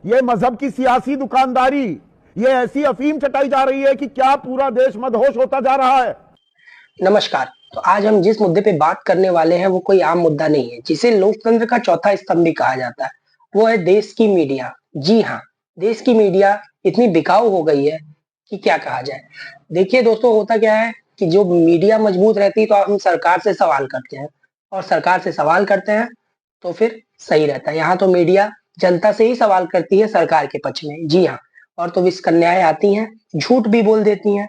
ये मजहब की सियासी दुकानदारी, ये ऐसी अफीम चटाई जा रही है कि क्या पूरा देश मदहोश होता जा रहा है। नमस्कार। तो आज हम जिस मुद्दे पे बात करने वाले हैं वो कोई आम मुद्दा नहीं है, जिसे लोकतंत्र का चौथा स्तंभ भी कहा जाता है। वो है देश की मीडिया। जी हाँ, देश की मीडिया इतनी बिकाऊ हो गई है कि क्या कहा जाए। देखिए दोस्तों, होता क्या है कि जो मीडिया मजबूत रहती है तो हम सरकार से सवाल करते हैं, और सरकार से सवाल करते हैं तो फिर सही रहता है। यहाँ तो मीडिया जनता से ही सवाल करती है सरकार के पक्ष में। जी हाँ, और तो विश्वकन्याएं आती हैं, झूठ भी बोल देती हैं।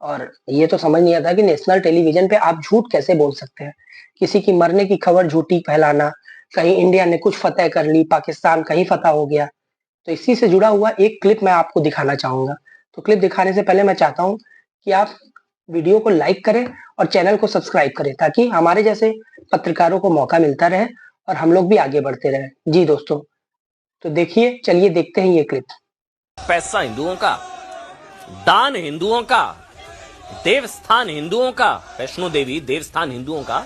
और ये तो समझ नहीं आता कि नेशनल टेलीविजन पे आप झूठ कैसे बोल सकते हैं। किसी की मरने की खबर झूठी फैलाना, कहीं इंडिया ने कुछ फतह कर ली, पाकिस्तान कहीं फतह हो गया। तो इसी से जुड़ा हुआ एक क्लिप मैं आपको दिखाना चाहूंगा। तो क्लिप दिखाने से पहले मैं चाहता हूँ कि आप वीडियो को लाइक करें और चैनल को सब्सक्राइब करें, ताकि हमारे जैसे पत्रकारों को मौका मिलता रहे और हम लोग भी आगे बढ़ते रहे। जी दोस्तों, तो देखिए, चलिए देखते हैं ये क्लिप। पैसा हिंदुओं का, दान हिंदुओं का, देवस्थान हिंदुओं का, वैष्णो देवी देवस्थान हिंदुओं का,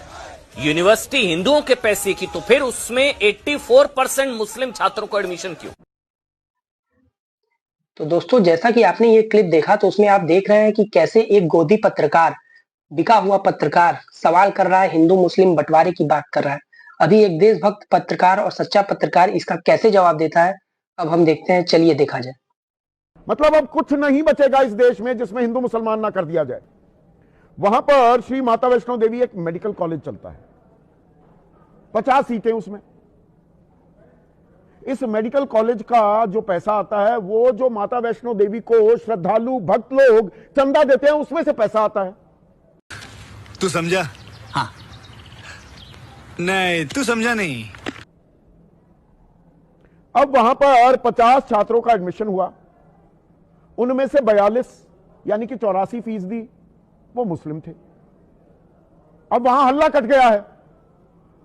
यूनिवर्सिटी हिंदुओं के पैसे की, तो फिर उसमें 84% मुस्लिम छात्रों को एडमिशन क्यों? तो दोस्तों, जैसा कि आपने ये क्लिप देखा, तो उसमें आप देख रहे हैं कि कैसे एक गोदी पत्रकार, बिका हुआ पत्रकार सवाल कर रहा है, हिंदू मुस्लिम बंटवारे की बात कर रहा है। अभी एक देशभक्त पत्रकार और सच्चा पत्रकार इसका कैसे जवाब देता है, अब हम देखते हैं। चलिए देखा जाए। मतलब अब कुछ नहीं बचेगा इस देश में जिसमें हिंदू मुसलमान ना कर दिया जाए। वहां पर श्री माता वैष्णो देवी एक मेडिकल कॉलेज चलता है, 50 सीटें उसमें। इस मेडिकल कॉलेज का जो पैसा आता है, वो जो माता वैष्णो देवी को श्रद्धालु भक्त लोग चंदा देते हैं, उसमें से पैसा आता है। तू समझा? हाँ। नहीं, तू समझा नहीं। अब वहां पर 50 छात्रों का एडमिशन हुआ, उनमें से 42 यानी कि 84% वो मुस्लिम थे। अब वहां हल्ला कट गया है,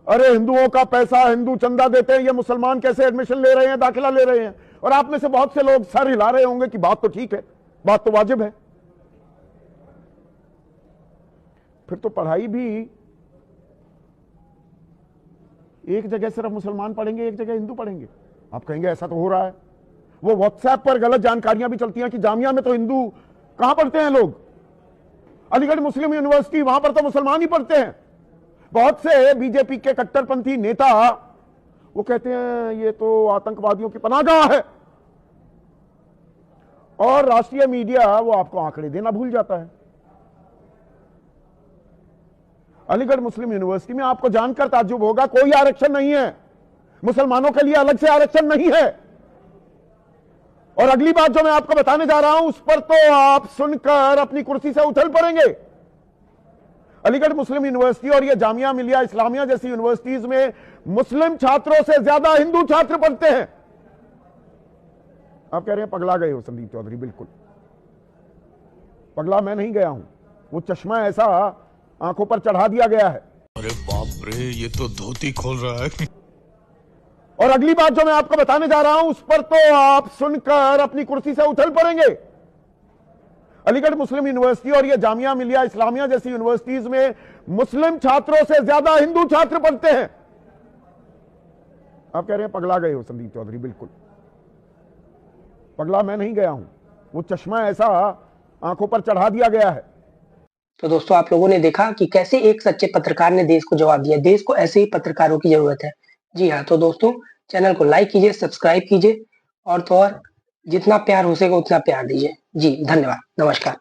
अरे हिंदुओं का पैसा हिंदू चंदा देते हैं, ये मुसलमान कैसे एडमिशन ले रहे हैं, दाखिला ले रहे हैं। और आप में से बहुत से लोग सर हिला रहे होंगे कि बात तो ठीक है, बात तो वाजिब है। फिर तो पढ़ाई भी एक जगह सिर्फ मुसलमान पढ़ेंगे, एक जगह हिंदू पढ़ेंगे। आप कहेंगे ऐसा तो हो रहा है। वो व्हाट्सएप पर गलत जानकारियां भी चलती हैं कि जामिया में तो हिंदू कहां पढ़ते हैं लोग, अलीगढ़ मुस्लिम यूनिवर्सिटी, वहां पर तो मुसलमान ही पढ़ते हैं। बहुत से बीजेपी के कट्टरपंथी नेता वो कहते हैं ये तो आतंकवादियों की पनाहगाह है, और राष्ट्रीय मीडिया वो आपको आंकड़े देना भूल जाता है। अलीगढ़ मुस्लिम यूनिवर्सिटी में आपको जानकर ताज्जुब होगा, कोई आरक्षण नहीं है, मुसलमानों के लिए अलग से आरक्षण नहीं है। और अगली बात जो मैं आपको बताने जा रहा हूं, उस पर तो आप सुनकर अपनी कुर्सी से उछल पड़ेंगे। अलीगढ़ मुस्लिम यूनिवर्सिटी और ये जामिया मिलिया इस्लामिया जैसी यूनिवर्सिटीज में मुस्लिम छात्रों से ज्यादा हिंदू छात्र पढ़ते हैं। आप कह रहे हैं पगला गए हो संदीप चौधरी। बिल्कुल पगला मैं नहीं गया हूं, वो चश्मा ऐसा आंखों पर चढ़ा दिया गया है। अरे बाप रे, ये तो धोती खोल रहा है। और अगली बात जो मैं आपको बताने जा रहा हूं, उस पर तो आप सुनकर अपनी कुर्सी से उछल पड़ेंगे। अलीगढ़ मुस्लिम यूनिवर्सिटी और ये जामिया मिलिया इस्लामिया जैसी यूनिवर्सिटीज में मुस्लिम छात्रों से ज्यादा हिंदू छात्र पढ़ते हैं। आप कह रहे हैं पगला गए हो संदीप चौधरी। बिल्कुल पगला मैं नहीं गया हूं, वो चश्मा ऐसा आंखों पर चढ़ा दिया गया है। तो दोस्तों, आप लोगों ने देखा कि कैसे एक सच्चे पत्रकार ने देश को जवाब दिया। देश को ऐसे ही पत्रकारों की जरूरत है। जी हाँ, तो दोस्तों, चैनल को लाइक कीजिए, सब्सक्राइब कीजिए, और तो और जितना प्यार हो सके उतना प्यार दीजिए। जी धन्यवाद, नमस्कार।